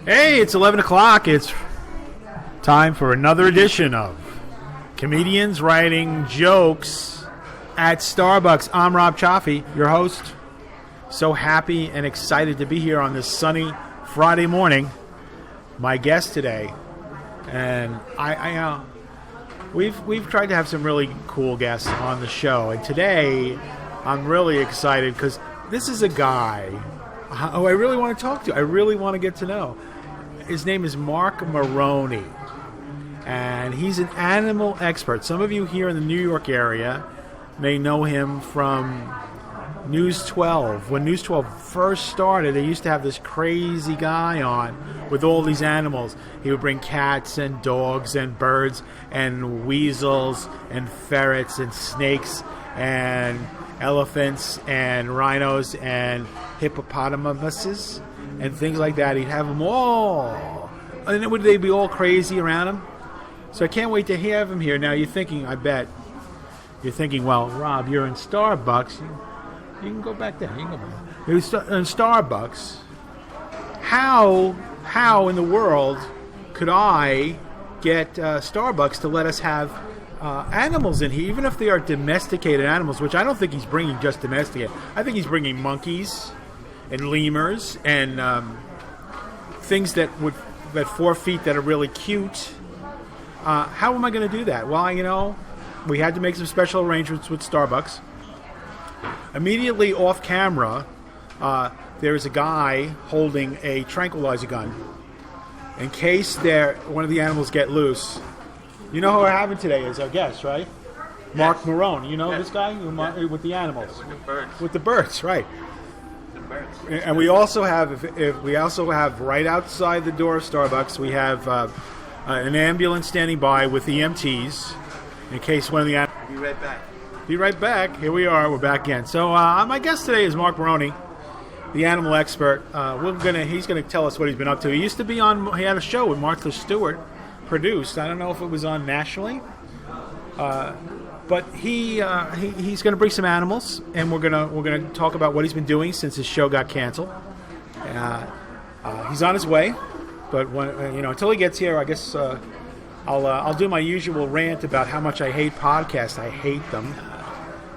Hey, it's 11 o'clock. It's time for another edition of Comedians Writing Jokes at Starbucks. I'm Rob Cioffi, your host. So happy and excited to be here on this sunny Friday morning. My guest today, and we've tried to have some really cool guests on the show, and today I'm really excited because this is a guy who I really want to talk to. I really want to get to know. His name is Marc Marrone, and he's an animal expert. Some of you here in the New York area may know him from News 12. When News 12 first started, they used to have this crazy guy on with all these animals. He would bring cats and dogs and birds and weasels and ferrets and snakes and elephants and rhinos and hippopotamuses and things like that. He'd have them all. And then would they be all crazy around him? So I can't wait to have him here. Now you're thinking, well, Rob, you're in Starbucks. You can go back there. You can go back there. In Starbucks. How in the world could I get Starbucks to let us have animals in here, even if they are domesticated animals, which I don't think he's bringing just domesticated. I think he's bringing monkeys and lemurs and things that 4 feet that are really cute. How am I going to do that? Well, we had to make some special arrangements with Starbucks. Immediately off camera, there is a guy holding a tranquilizer gun in case one of the animals get loose. You know who we're having today is our guest, right? Yes. Marc Marrone. You know this guy with the animals, with the birds, right? The birds. And we also have, we also have right outside the door of Starbucks, we have an ambulance standing by with EMTs in case one of the animals. Be right back. Be right back. Here we are. We're back again. So my guest today is Marc Marrone, the animal expert. He's gonna tell us what he's been up to. He used to be on. He had a show with Martha Stewart, produced. I don't know if it was on nationally, but he's going to bring some animals, and we're gonna talk about what he's been doing since his show got canceled. He's on his way, but until he gets here, I guess I'll do my usual rant about how much I hate podcasts. I hate them.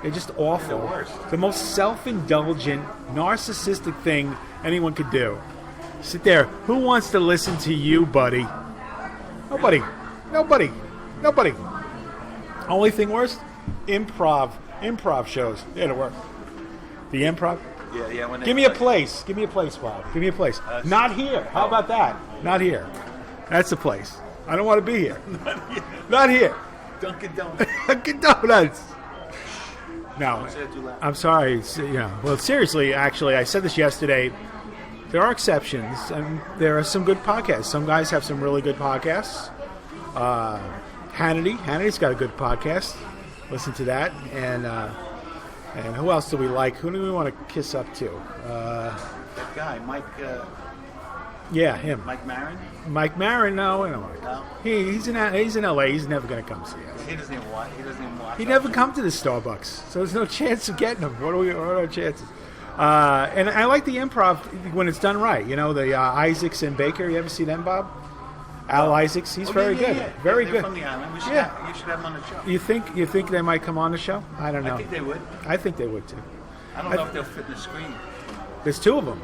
They're just awful. The worst. The most self-indulgent, narcissistic thing anyone could do. Sit there. Who wants to listen to you, buddy? Nobody. Only thing worse, improv shows. It'll work. The improv. Yeah. Give me a place, Bob. Give me a place. Not here. How about that? Not here. That's the place. I don't want to be here. Not here. Dunkin' Donuts. Dunkin' Donuts. No, I'm sorry. Well, seriously, actually, I said this yesterday. There are exceptions, and there are some good podcasts. Some guys have some really good podcasts. Hannity's got a good podcast. Listen to that. And who else do we like? Who do we want to kiss up to? That guy, Mike. Yeah, him. Marc Marrone. Marc Marrone? No, I don't want to. No. He's in L.A. He's never going to come see us. He doesn't even watch. He never come to the Starbucks, so there's no chance of getting him. What are our chances? And I like the improv when it's done right. The Isaacs and Baker. You ever see them, Bob? Al Isaacs. He's very good. Yeah. Very They're good. From the island. You should have them on the show. You think they might come on the show? I don't know. I think they would. I think they would too. I don't know if they'll fit in the screen. There's two of them.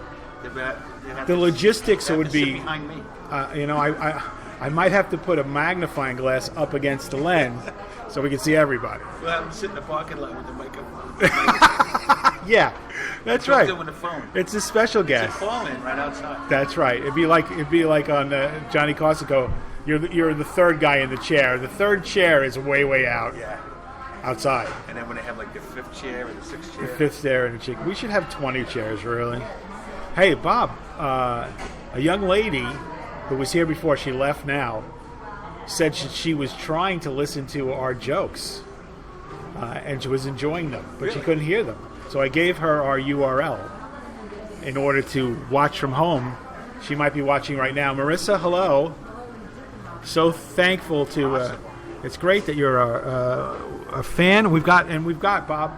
The logistics would be behind me. I might have to put a magnifying glass up against the lens so we can see everybody. We'll have them sit in the parking lot with the microphone. Yeah, that's right. With the phone. It's a special guest. It's a call-in right outside. That's right. It'd be like on Johnny Corsico. You're the third guy in the chair. The third chair is way out. Yeah. Outside. And then when they have like the fifth chair or the sixth chair. The fifth chair and the chick. We should have 20 chairs, really. Hey, Bob. A young lady who was here before, she left now, said she was trying to listen to our jokes, and she was enjoying them, but Really? She couldn't hear them. So I gave her our URL in order to watch from home. She might be watching right now. Marissa, hello. So thankful to. Awesome. It's great that you're a fan. We've got Bob.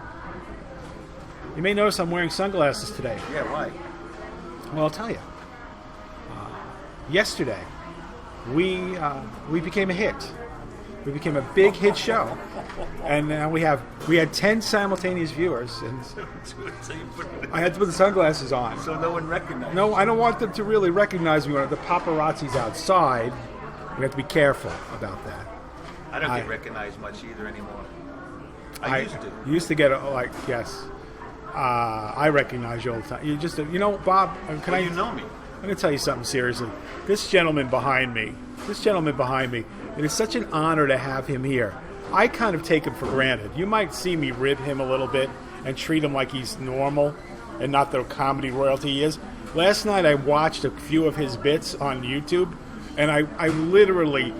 You may notice I'm wearing sunglasses today. Yeah, why? Well, I'll tell you. yesterday, we became a hit. We became a big hit show, and now we had 10 simultaneous viewers, and So you put it, I had to put the sunglasses on. so no one recognized. No, I don't want them to really recognize me when the paparazzi's outside. We have to be careful about that. I don't get recognized much either anymore. I used to. Used to get yes. I recognize you all the time. Bob. Well, you know me. I'm going to tell you something seriously. This gentleman behind me, it is such an honor to have him here. I kind of take him for granted. You might see me rib him a little bit and treat him like he's normal and not the comedy royalty he is. Last night I watched a few of his bits on YouTube, and I literally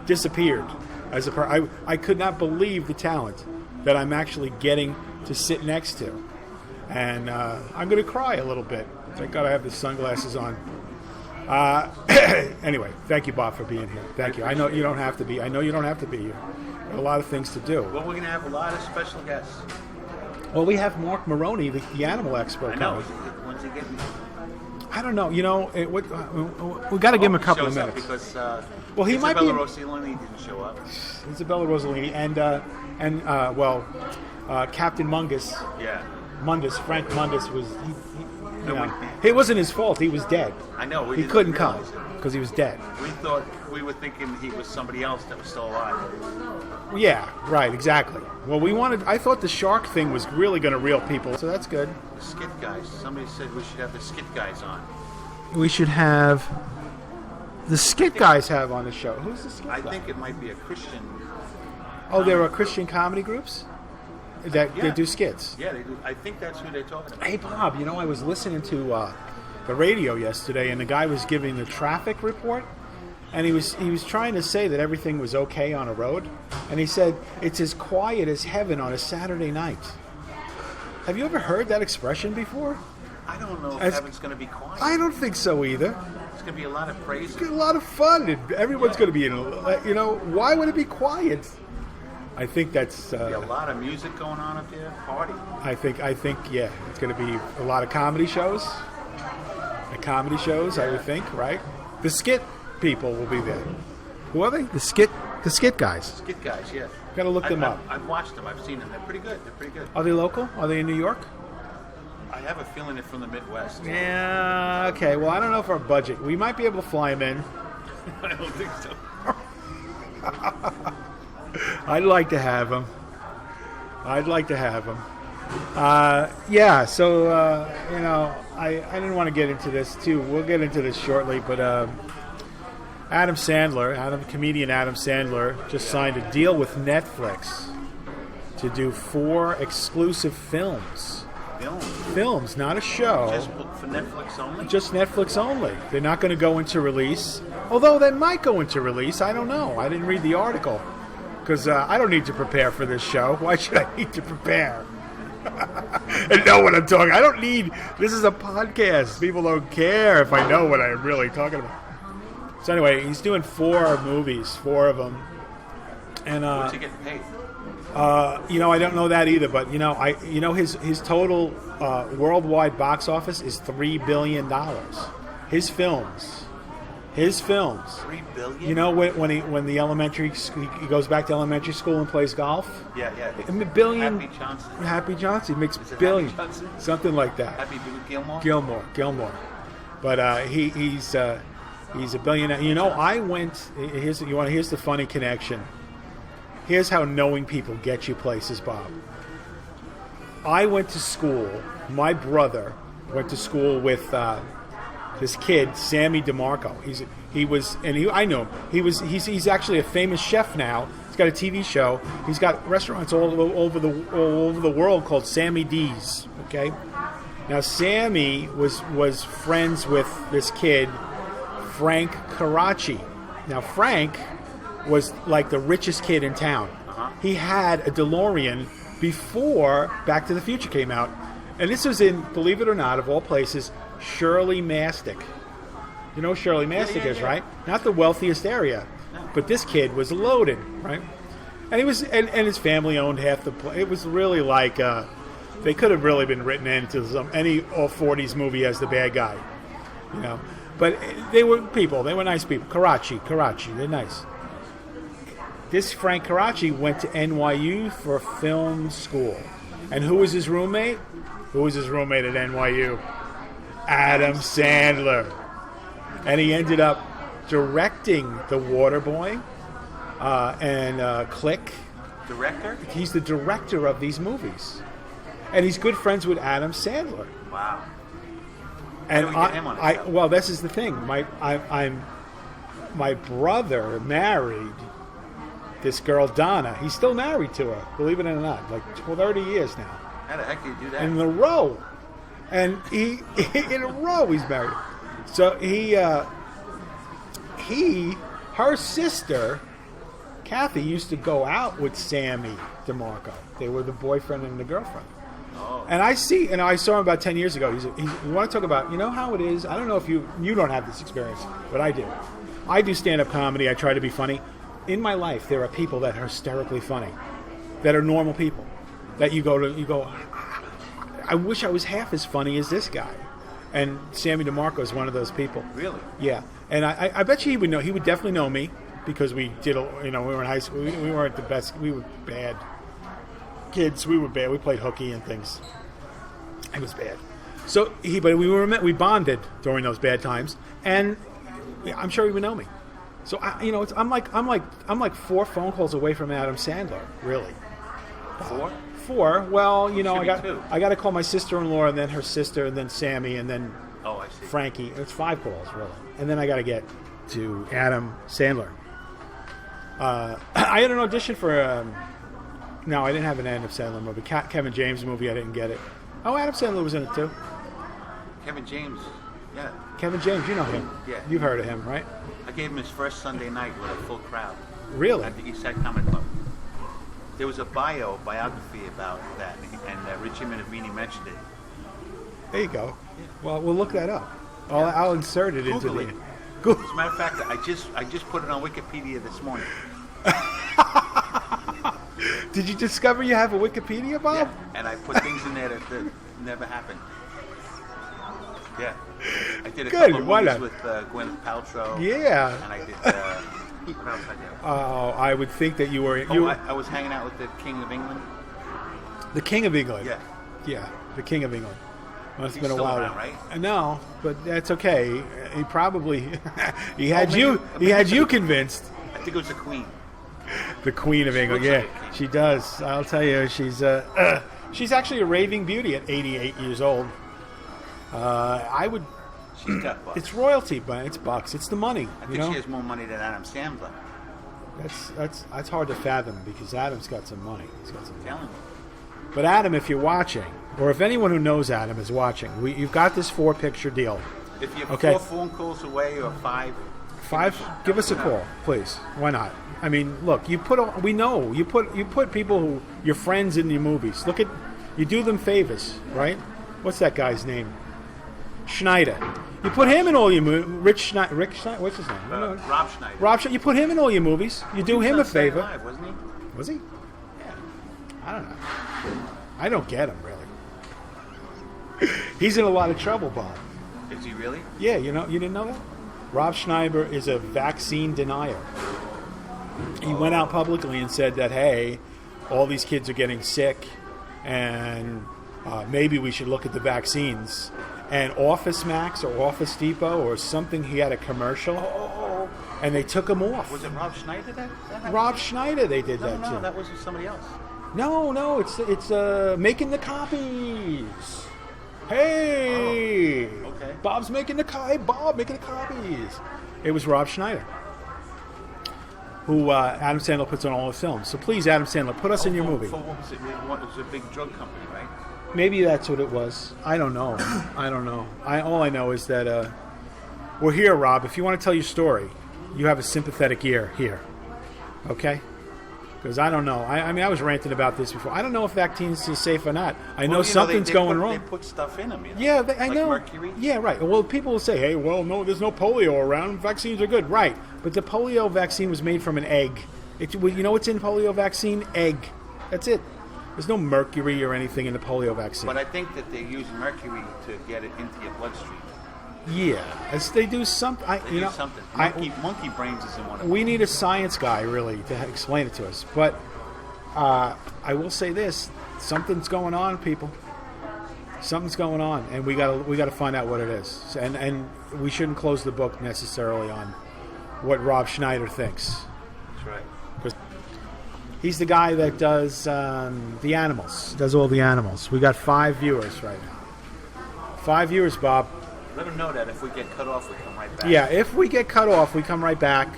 disappeared. I could not believe the talent that I'm actually getting to sit next to. And I'm going to cry a little bit. Thank God I have the sunglasses on. Anyway, thank you, Bob, for being here. Thank you. I know you don't have to be. I know you don't have to be here. There are a lot of things to do. Well, we're going to have a lot of special guests. Well, we have Marc Marrone, the animal expert. I know. coming. When's he getting? I don't know. We got to give him a couple of shows up minutes. because Well, he might be. Isabella Rossellini didn't show up. Isabella Rossellini and Captain Mungus. Yeah. Frank Mundus was. It wasn't his fault. He was dead. I know. He couldn't come because he was dead. We were thinking he was somebody else that was still alive. Yeah, right, exactly. Well, I thought the shark thing was really going to reel people, so that's good. The skit guys. Somebody said we should have the skit guys on. We should have the skit guys have on the show. Who's the skit guy? I think it might be a Christian. Oh, there are Christian comedy groups that they do skits. Yeah, they do. I think that's who they're talking about. Hey, Bob, I was listening to the radio yesterday, and the guy was giving the traffic report, and he was trying to say that everything was okay on a road, and he said it's as quiet as heaven on a Saturday night. Have you ever heard that expression before? I don't know if heaven's going to be quiet. I don't think so either. It's going to be a lot of praise. It's going to be a lot of fun, and everyone's going to be why would it be quiet? I think that's There'll be a lot of music going on up there. Party. I think yeah, it's going to be a lot of comedy shows. I would think, right? The skit people will be there. Who are they? The skit guys. Skit guys, yeah. Got to look them up. I've watched them. I've seen them. They're pretty good. Are they local? Are they in New York? I have a feeling they're from the Midwest. Yeah. Okay. Well, I don't know if our budget. We might be able to fly them in. I don't think so. I'd like to have them. Yeah, so, I didn't want to get into this, too. We'll get into this shortly, but comedian Adam Sandler just signed a deal with Netflix to do 4 exclusive films. Films, not a show. Just for Netflix only? Just Netflix only. They're not going to go into release, although they might go into release. I don't know. I didn't read the article. Because I don't need to prepare for this show. Why should I need to prepare? And know what I'm talking. I don't need. This is a podcast. People don't care if I know what I'm really talking about. So anyway, he's doing 4 movies, 4 of them. And what's he getting paid? I don't know that either. But his total worldwide box office is $3 billion. His films. $3 billion. When the elementary he goes back to elementary school and plays golf. Yeah. A billion. Happy Johnson. He makes Is it billion. Happy Johnson? Something like that. Happy Gilmore. Gilmore. But he's a billionaire. I went. Here's the funny connection. Here's how knowing people get you places, Bob. I went to school. My brother went to school with. This kid, Sammy DeMarco. I know him. He's actually a famous chef now. He's got a TV show. He's got restaurants all over the world called Sammy D's. Okay. Now Sammy was friends with this kid, Frank Karachi. Now Frank was like the richest kid in town. He had a DeLorean before Back to the Future came out, and this was in, believe it or not, of all places, Shirley Mastic. You know who Shirley Mastic is, right? Not the wealthiest area, but this kid was loaded, right? And he was, and his family owned half the place. It was really like they could have really been written into any all 40s movie as the bad guy, But they were people. They were nice people. Karachi. They're nice. This Frank Karachi went to NYU for film school. And who was his roommate? Who was his roommate at NYU? Adam Sandler. And he ended up directing The Waterboy and Click. Director? He's the director of these movies. And he's good friends with Adam Sandler. Wow. And How do we get him on the show? well, this is the thing. My brother married this girl, Donna. He's still married to her, believe it or not, like 30 years now. How the heck do you do that? In a row. And he in a row he's married. So her sister, Kathy, used to go out with Sammy DeMarco. They were the boyfriend and the girlfriend. Oh. And I saw him about 10 years ago. You want to talk about, you know how it is? I don't know if you don't have this experience, but I do. I do stand-up comedy. I try to be funny. In my life, there are people that are hysterically funny, that are normal people, that you go, I wish I was half as funny as this guy. And Sammy DeMarco is one of those people. Really? Yeah. And I bet you he would know. He would definitely know me because we did, we were in high school. We weren't the best. We were bad kids. We were bad. We played hooky and things. It was bad. So but we bonded during those bad times, and I'm sure he would know me. So I'm like 4 phone calls away from Adam Sandler. Really. 4? 4. Well, I got to call my sister-in-law, and then her sister, and then Sammy, and then I see. Frankie. It's 5 calls really, and then I got to get to Adam Sandler. I had an audition for. No, I didn't have an Adam Sandler movie. Kevin James movie. I didn't get it. Oh, Adam Sandler was in it too. Kevin James. Yeah. Kevin James, you know him. Yeah. You've heard of him, right? I gave him his first Sunday night with a full crowd. Really? At the East Side Comic Club. There was a biography about that, and Richie Minervini mentioned it. There you go. Yeah. Well, we'll look that up. I'll insert it Google into it. the. As a matter of fact, I just put it on Wikipedia this morning. Did you discover you have a Wikipedia, Bob? Yeah, and I put things in there that never happened. Yeah. I did a couple of movies with Gwyneth Paltrow. Yeah. And I did, what else I did? Oh, I would think that you were... I was hanging out with the King of England. The King of England? Yeah. Yeah, the King of England. Well, it's He's been a still while. around, right? No, but that's okay. He probably... he had you convinced. I think it was the Queen. The Queen of England, looks yeah. like a king. She does. I'll tell you, she's actually a raving beauty at 88 years old. I would... She's got bucks. It's royalty, but it's bucks. It's the money. I think she has more money than Adam Sandler. That's hard to fathom because Adam's got some money. He's got some money. Telling you. But Adam, if you're watching, or if anyone who knows Adam is watching, you've got this 4-picture deal. If you're 4 phone calls away or 5... 5, give us a call, please. Why not? I mean, look, you put people who your friends in your movies. You do them favors, right? What's that guy's name? Schneider. You put him in all your movies. Rick Schneider. What's his name? Rob Schneider. Rob Schneider. You put him in all your movies. You do him a favor. Live, wasn't he? Was he? Yeah. I don't know. I don't get him really. He's in a lot of trouble, Bob. Is he really? Yeah, you didn't know that? Rob Schneider is a vaccine denier. He went out publicly and said that, hey, all these kids are getting sick, and maybe we should look at the vaccines. And Office Max or Office Depot or something, he had a commercial, and they took him off. Was it Rob Schneider that Rob Schneider, they did that No, too. that was somebody else. No, it's making the copies. Hey, okay. Bob's making the Bob making the copies. It was Rob Schneider, who Adam Sandler puts on all his films. So please, Adam Sandler, put us in your movie. For what was it? It was a big drug company, right? Maybe that's what it was. I don't know. All I know is that we're here, Rob. If you want to tell your story, you have a sympathetic ear here. Okay? Because I don't know. I mean, I was ranting about this before. I don't know if vaccines are safe or not. I know something's going wrong. They put stuff in them. Yeah, I know. Like mercury? Yeah, right. Well, people will say, hey, well, no, there's no polio around. Vaccines are good. Right. But the polio vaccine was made from an egg. You know what's in polio vaccine? Egg. That's it. There's no mercury or anything in the polio vaccine. But I think that they use mercury to get it into your bloodstream. Yeah, as they do something. They do something. Monkey brains is in one of them. We need a science guy really to explain it to us. But I will say this: something's going on, people. Something's going on, and we gotta find out what it is. And we shouldn't close the book necessarily on what Rob Schneider thinks. That's right. Because he's the guy that does the animals. Does all the animals. We got 5 viewers right now. 5 viewers, Bob. Let them know that if we get cut off, we come right back. Yeah, if we get cut off, we come right back.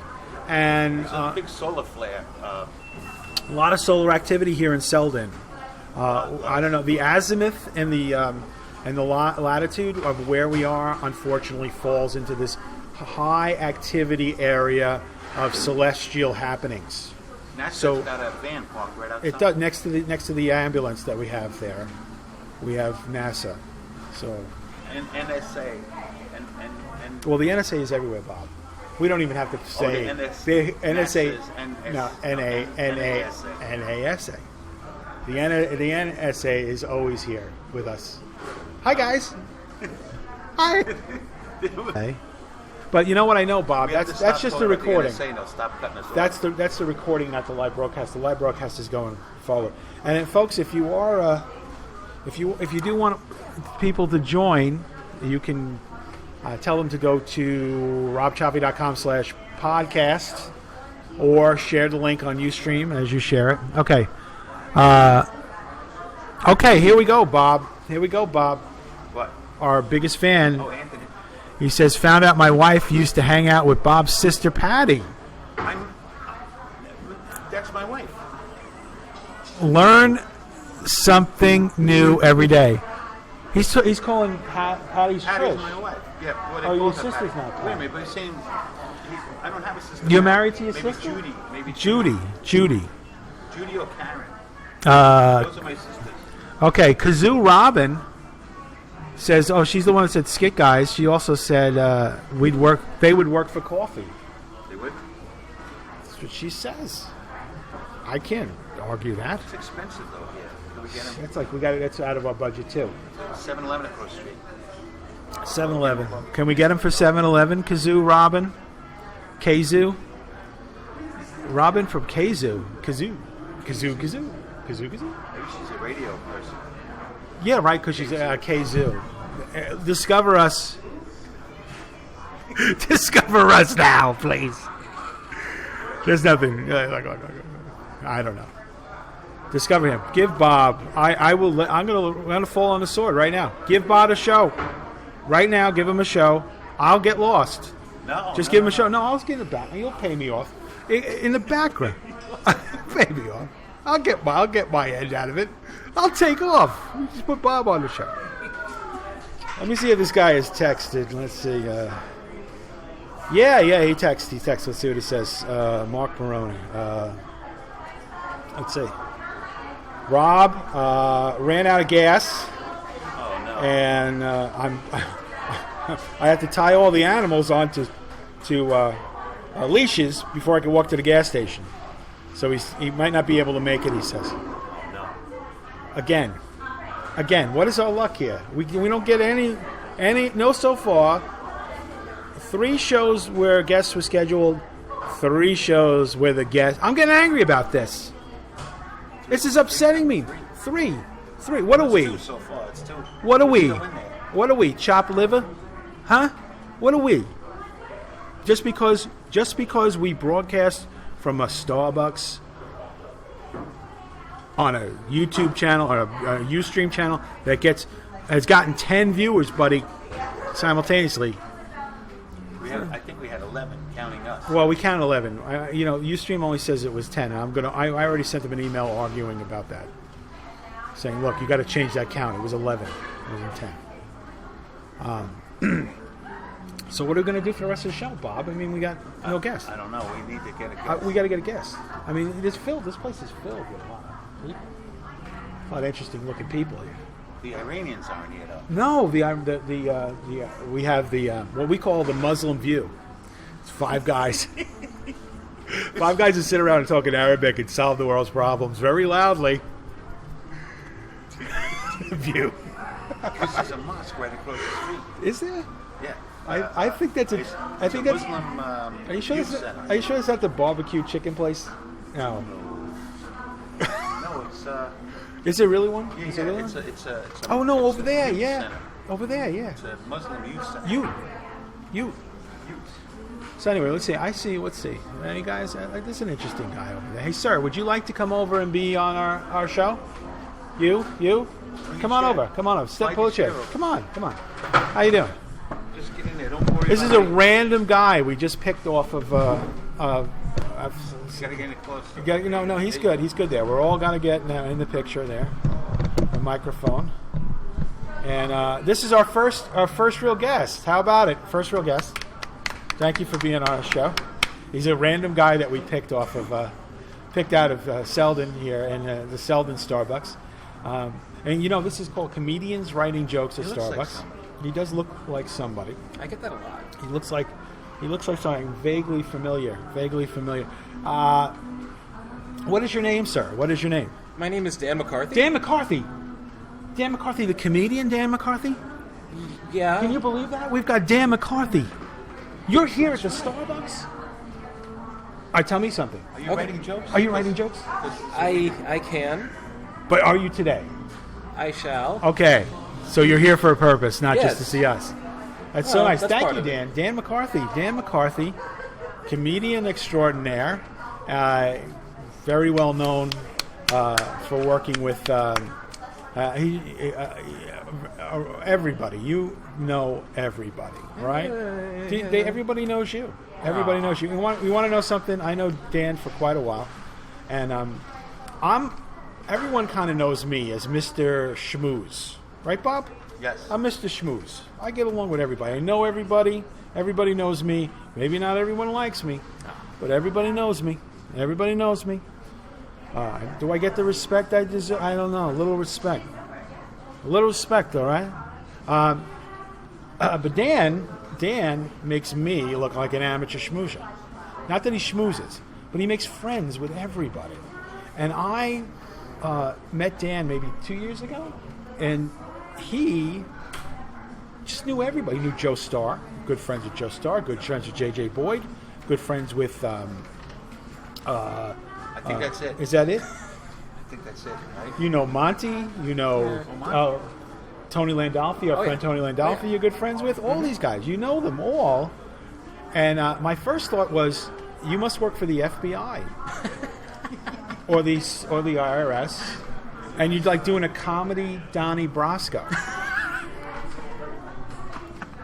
And there's a big solar flare. A lot of solar activity here in Selden. I don't know, the azimuth and the latitude of where we are, unfortunately, falls into this high activity area of celestial happenings. NASA's got a van parked right outside. It does next to the ambulance that we have there. We have NASA. So. And NSA. And well, the NSA is everywhere, Bob. We don't even have to say the NSA. No, NASA. NASA. The NSA is always here with us. Hi, guys. Hi. Okay. But you know what I know, Bob? That's just the recording. Stop cutting us off. That's the recording, not the live broadcast. The live broadcast is going forward. And then, folks, if you are, if you do want people to join, you can tell them to go to robcioffi.com/podcast or share the link on Ustream as you share it. Okay. Okay, here we go, Bob. What? Our biggest fan. Oh, Anthony. He says, found out my wife used to hang out with Bob's sister, Patty. That's my wife. Learn something new every day. He's calling Patty's Patty's Trish. my wife. Yeah. Well, Oh, your sister's not Wait a minute, but he's saying I don't have a sister. You're married to your maybe sister? Judy. Maybe Judy. Judy or Karen. Those are my sisters. Okay, Kazoo Robin says, oh, she's the one that said skit guys. She also said they would work for coffee. They would? That's what she says. I can't argue that. It's expensive though here. Can we get them? That's like that's out of our budget too. 7-Eleven across the street. 7-Eleven. Can we get them for 7-Eleven? Kazoo Robin? Kazoo? Robin from Kazoo. Kazoo. Maybe she's a radio person. Yeah, right, because she's Kazoo. Discover us. Discover us now, please. There's nothing. I don't know. Discover him. Give Bob. I'm gonna fall on the sword right now. Give Bob a show. Right now, give him a show. I'll get lost. Just give him a show. No, I'll get it back. You'll pay me off. In the background. Pay me off. I'll get my edge out of it. I'll take off. Just put Bob on the show. Let me see if this guy has texted. Let's see. Yeah, he texted. Let's see what he says. Marc Marrone. Let's see. Rob ran out of gas. Oh no. And I have to tie all the animals onto leashes before I can walk to the gas station. So he might not be able to make it, he says. No. Again, what is our luck here? We don't get any no so far. 3 shows where guests were scheduled, 3 shows where the guests... I'm getting angry about this. This is upsetting me. 3. What are we? 2 so far. It's 2. What are we? What are we? Chopped liver? Huh? What are we? Just because we broadcast from a Starbucks on a YouTube channel or a Ustream channel that has gotten 10 viewers, buddy, simultaneously. I think we had 11, counting us. Well, we count 11. Ustream only says it was 10. I already sent them an email arguing about that, saying, "Look, you got to change that count. It was 11. It wasn't 10." So what are we going to do for the rest of the show, Bob? I mean, we got no guests. I don't know. We need to get a guest. We got to get a guest. I mean, it's filled. This place is filled with a lot of people. A lot of interesting-looking people here. The Iranians aren't here, though. No, we have what we call the Muslim view. It's 5 guys. 5 guys that sit around and talk in Arabic and solve the world's problems very loudly. View. Because there's a mosque right across the street. Is there? Yeah. I think that's a. I think that's. Muslim. Are you sure? Center. Are you sure it's at the barbecue chicken place? No. No, it's. Is it really one? Yeah, Is it really it's one? a. Oh no, it's over a there, youth yeah. center. Over there, yeah. It's a Muslim youth center. You. So anyway, let's see. Let's see. Any guys? This is an interesting guy over there. Hey, sir, would you like to come over and be on our show? You? Come on over. Pull a chair. Come on. How you doing? Just get in there. Don't worry. This is a random guy we just picked off of. Gotta get it close. No, he's good. He's good there. We're all gonna get now in the picture there. A microphone. And this is our first real guest. How about it? First real guest. Thank you for being on our show. He's a random guy that we picked out of Selden here in the Selden Starbucks. And this is called Comedians Writing Jokes at Starbucks. He does look like somebody. I get that a lot. He looks like something vaguely familiar. What is your name, sir? What is your name? My name is Dan McCarthy. Dan McCarthy. Dan McCarthy, the comedian Dan McCarthy? Yeah. Can you believe that? We've got Dan McCarthy. You're here at the Starbucks? All right, tell me something. Are you writing jokes? Are you writing jokes? I can. But are you today? I shall. Okay. So you're here for a purpose, not just Yes. to see us. That's so nice. that's Thank part you, of it. Dan. Dan McCarthy, comedian extraordinaire, very well known for working with everybody. You know everybody, right? Everybody knows you. Everybody knows you. We want to know something. I know Dan for quite a while, and everyone kind of knows me as Mr. Schmooze, right, Bob? Yes. I'm Mr. Schmooze. I get along with everybody. I know everybody. Everybody knows me. Maybe not everyone likes me, but everybody knows me. Everybody knows me. Do I get the respect I deserve? I don't know. A little respect, all right? But Dan makes me look like an amateur schmoozer. Not that he schmoozes, but he makes friends with everybody. And I met Dan maybe 2 years ago, and he just knew everybody. He knew Joe Starr, good friends with Joe Starr, good friends with J.J. Boyd, good friends with... I think that's it. Is that it? I think that's it, right? You know Monty, you know Tony Landolfi, our friend Tony Landolfi, you're good friends with. All these guys, you know them all. And my first thought was, you must work for the FBI or the IRS, and you're like doing a comedy Donny Brasco.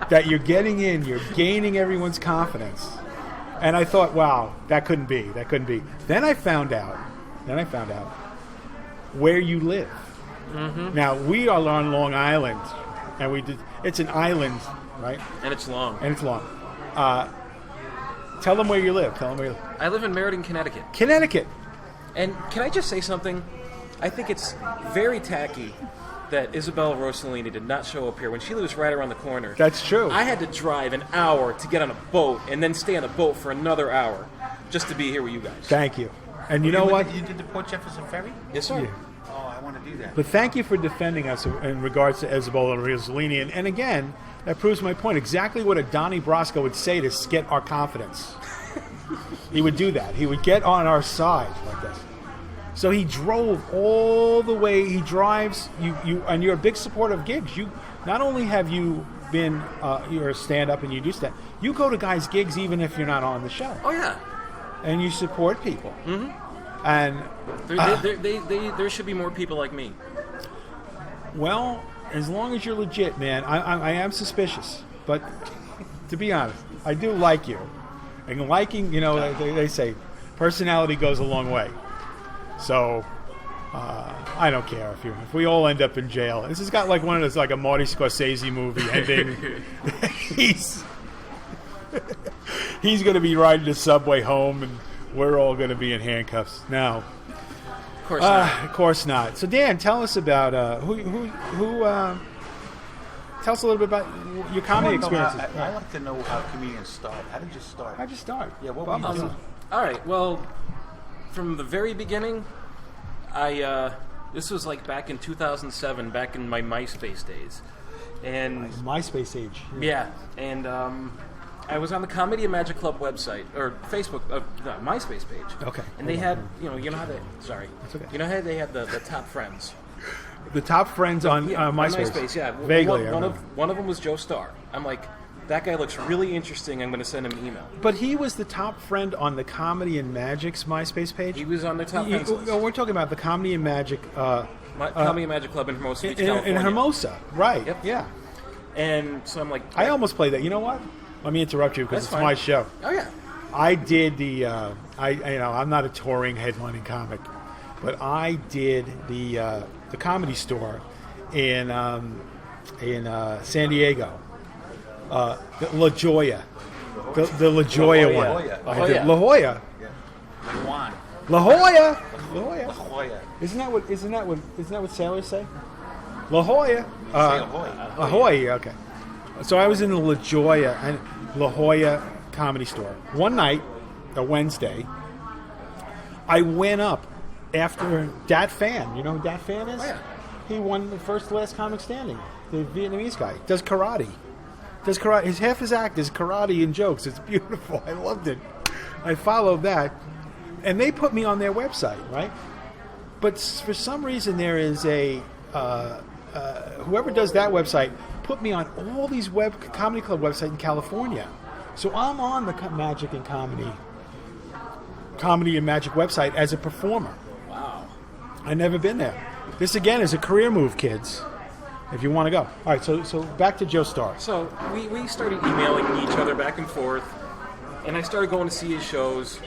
That you're getting in, you're gaining everyone's confidence. And I thought, wow, that couldn't be. Then I found out where you live. Mm-hmm. Now, we are on Long Island, and it's an island, right? And it's long. Tell them where you live. I live in Meriden, Connecticut. Connecticut. And can I just say something? I think it's very tacky that Isabella Rossellini did not show up here when she lives right around the corner. That's true. I had to drive an hour to get on a boat and then stay on a boat for another hour just to be here with you guys. Thank you. And you know what? You did the Port Jefferson Ferry? Yes, sir. Yeah. Oh, I want to do that. But thank you for defending us in regards to Isabella Rossellini. And again, that proves my point. Exactly what a Donny Brasco would say to get our confidence. He would do that. He would get on our side like this. So he drove all the way. He drives you, and you're a big supporter of gigs. You not only have you been you're a stand-up and you do stand. You go to guys' gigs even if you're not on the show. Oh yeah. And you support people. Mm-hmm. And there should be more people like me. Well, as long as you're legit, man. I am suspicious, but to be honest, I do like you. And liking, they say personality goes a long way. So, I don't care if we all end up in jail. This has got like one of those, like a Marty Scorsese movie ending. He's going to be riding the subway home, and we're all going to be in handcuffs. No, of course not. Of course not. So, Dan, tell us about tell us a little bit about your comedy experiences. I'd like to know how comedians start. How did you start? How'd you start? Yeah, what were you doing? All right. Well, from the very beginning, this was like back in 2007, back in my MySpace days, And MySpace age. yeah, and I was on the Comedy and Magic Club website or Facebook, MySpace page. Okay. And they had, you know how they. Sorry. That's okay. You know how they had the top friends. The top friends on MySpace. Yeah. Vaguely. One of them was Joe Starr. I'm like, that guy looks really interesting. I'm going to send him an email. But he was the top friend on the Comedy and Magic's MySpace page? He was on their top friends list. No, we're talking about the Comedy and Magic... Comedy and Magic Club in Hermosa Beach, California. In Hermosa, right. Yep. Yeah. And so I'm like... I almost played that. You know what? Let me interrupt you because it's my show. Oh, yeah. I did the... I'm not a touring headlining comic, but I did the Comedy Store in San Diego. La Jolla. The La Jolla one. La Jolla. La Jolla. Juan. La Jolla. La Jolla. Isn't that what sailors say? La Jolla. Ahoy. Ahoy. Okay. So I was in the La Jolla Comedy Store one night, a Wednesday. I went up after Dat Phan. You know who Dat Phan is? Oh, yeah. He won the last comic standing. The Vietnamese guy does karate. Half his act is karate and jokes. It's beautiful. I loved it. I followed that, and they put me on their website, right? But for some reason, there is a whoever does that website put me on all these comedy club websites in California. So I'm on the Magic and Comedy and Magic website as a performer. Wow. I've never been there. This again is a career move, kids. If you want to go. All right, so back to Joe Starr. So we started emailing each other back and forth, and I started going to see his shows,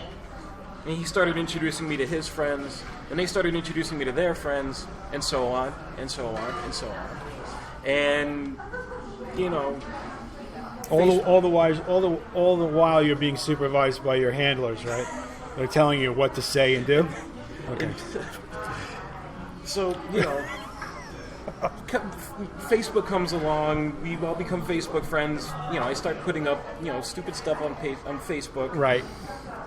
and he started introducing me to his friends, and they started introducing me to their friends, and so on, and so on, and so on. And, you know... All the while you're being supervised by your handlers, right? They're telling you what to say and do? Okay. So, you know... Facebook comes along. We all become Facebook friends. You know, I start putting up, stupid stuff on Facebook. Right.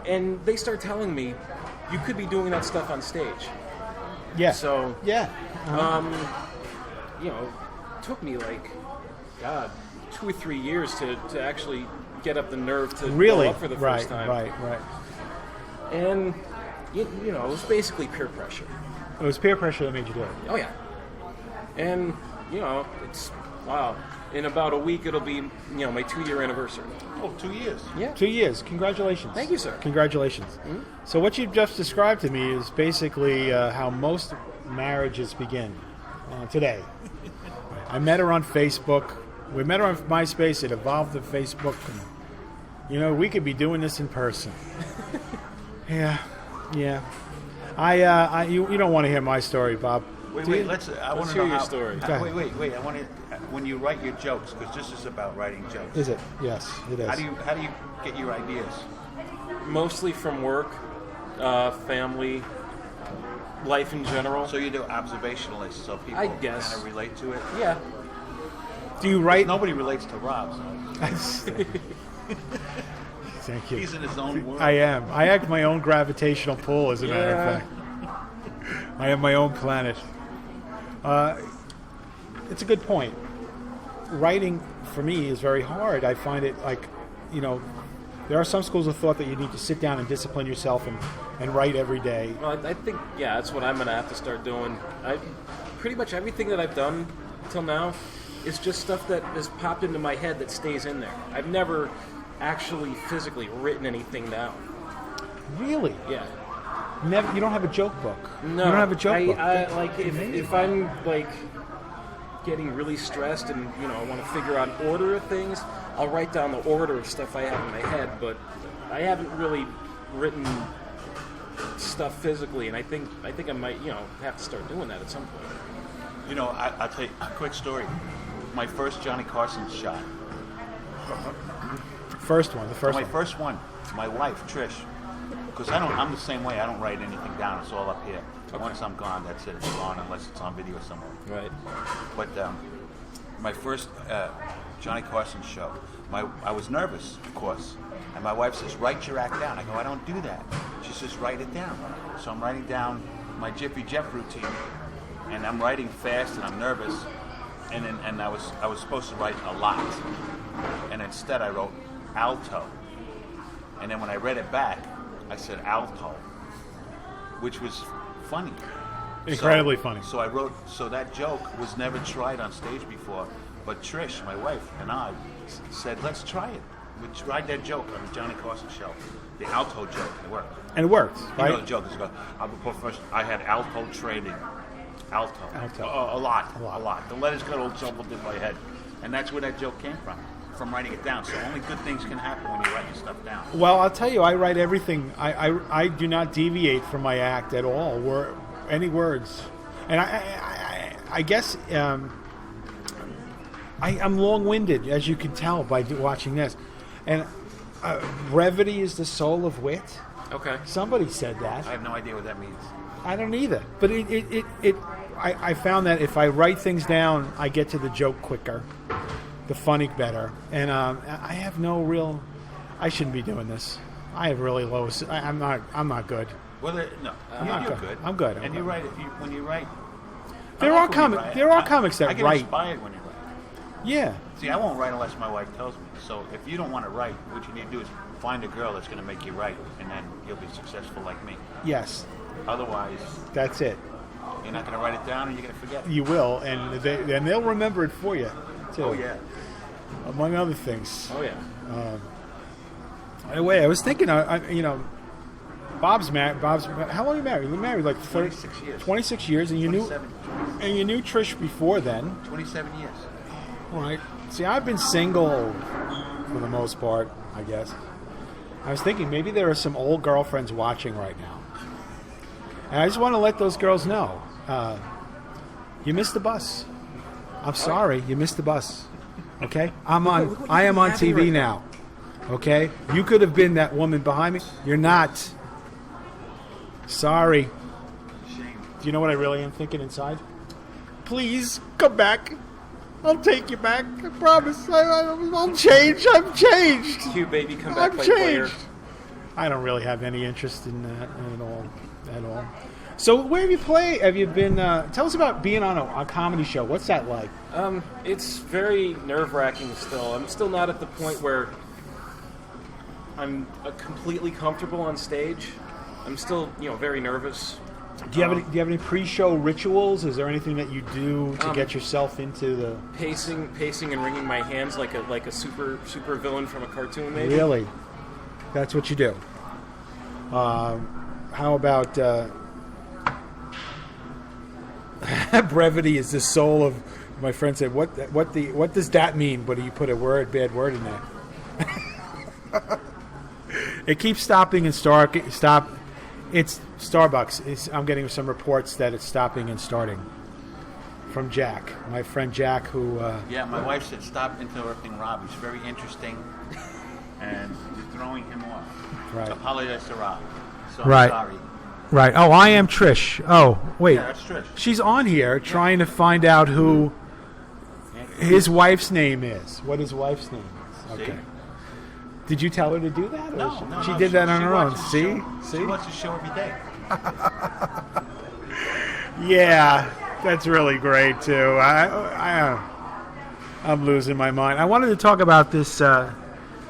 And they start telling me, you could be doing that stuff on stage. Yeah. So, yeah. It took me 2 or 3 years to actually get up the nerve to go up for the first time. Right. And it was basically peer pressure. It was peer pressure that made you do it. Oh yeah. And, it's, wow. In about a week, it'll be, my 2-year anniversary. Oh, 2 years. Yeah. 2 years. Congratulations. Thank you, sir. Congratulations. Mm-hmm. So what you've just described to me is basically how most marriages begin today. I met her on Facebook. We met her on MySpace. It evolved to Facebook. And, we could be doing this in person. Yeah. You don't want to hear my story, Bob. Wait. I want to hear know your how. story. Wait. I want to. When you write your jokes, because this is about writing jokes. Is it? Yes, it is. How do you get your ideas? Mostly from work, family, life in general. So you do observationalist, so people I guess. kind of relate to it. Yeah. Do you write? Nobody relates to Rob. So. Thank you. He's in his own world. I am. I act my own gravitational pull, as a matter of fact. I am my own planet. It's a good point. Writing, for me, is very hard. I find it there are some schools of thought that you need to sit down and discipline yourself and write every day. Well, I think, that's what I'm going to have to start doing. Pretty much everything that I've done till now is just stuff that has popped into my head that stays in there. I've never actually physically written anything down. Really? Yeah. Never. You don't have a joke book. No. You don't have a joke book. If I'm getting really stressed and I want to figure out order of things, I'll write down the order of stuff I have in my head. But I haven't really written stuff physically, and I think I might have to start doing that at some point. I'll tell you a quick story. My first Johnny Carson shot. The first one. My first one. My wife Trish. Because I'm the same way. I don't write anything down. It's all up here. Okay. Once I'm gone, that's it. It's gone unless it's on video somewhere. Right. But my first Johnny Carson show, I was nervous, of course. And my wife says, write your act down. I go, I don't do that. She says, write it down. So I'm writing down my Jiffy Jeff routine. And I'm writing fast and I'm nervous. and I was supposed to write a lot, and instead I wrote alto, and then when I read it back, I said alto, which was funny. Incredibly funny. So I wrote. So that joke was never tried on stage before, but Trish, my wife, and I said, let's try it. We tried that joke on the Johnny Carson show, the alto joke. It worked. And it worked, You right? know the joke is about, I'm a professional. I had alto training. Alto. A lot. The letters got all jumbled in my head. And that's where that joke came from writing it down. So only good things can happen when you're writing stuff down. Well, I'll tell you, I write everything. I do not deviate from my act at all. Any words. And I guess I'm long-winded, as you can tell by watching this. And brevity is the soul of wit. Okay. Somebody said that. I have no idea what that means. I don't either. But I found that if I write things down, I get to the joke quicker, the funny better. And I have no real. I shouldn't be doing this. I have really low. I'm not good. Well, no, you're good. I'm good. And you write when you write. There are comics that I get write. inspired when you write. Yeah. See, I won't write unless my wife tells me. So if you don't want to write, what you need to do is find a girl that's going to make you write, and then you'll be successful like me. Yes. Otherwise, That's it. you're not going to write it down, and you're going to forget it. You will, and they'll remember it for you, too. Oh yeah. Among other things. Oh yeah. Anyway, I was thinking, Bob's married. How long are you married? You're married like 26 years. 26 years, and you knew 27. Trish before then. 27 years. All right. See, I've been single for the most part, I guess. I was thinking maybe there are some old girlfriends watching right now, and I just want to let those girls know you missed the bus. I'm sorry, you missed the bus. Okay, I am on TV now. Okay, you could have been that woman behind me. You're not. Sorry. Shame. Do you know what I really am thinking inside? Please come back. I'll take you back. I promise. I'll change. I'm changed. Cute baby, come back, I'm play changed. player. I don't really have any interest in that at all. So where have you played? Have you been? Tell us about being on a comedy show. What's that like? It's very nerve-wracking still. I'm still not at the point where I'm completely comfortable on stage. I'm still, very nervous. Do you have any pre-show rituals? Is there anything that you do to get yourself into the pacing and wringing my hands like a super villain from a cartoon? Maybe. Really? That's what you do. How about brevity is the soul of. My friend said, "What does that mean?" But you put a bad word in there. It keeps stopping and stop. It's Starbucks. I'm getting some reports that it's stopping and starting. From Jack, my friend Jack, who. Yeah, my wife said stop interrupting Rob. He's very interesting, and you're throwing him off. Right. Apologize to Rob. So I'm Right. sorry. Right. Oh, I am Trish. Oh, wait. Yeah, that's Trish. She's on here trying to find out who his wife's name is. What his wife's name is. Okay. See? Did you tell her to do that? Or No, she did that on her own. watches the See? show. See? She watches the show every day. Yeah, that's really great too. I'm losing my mind. I wanted to talk about this.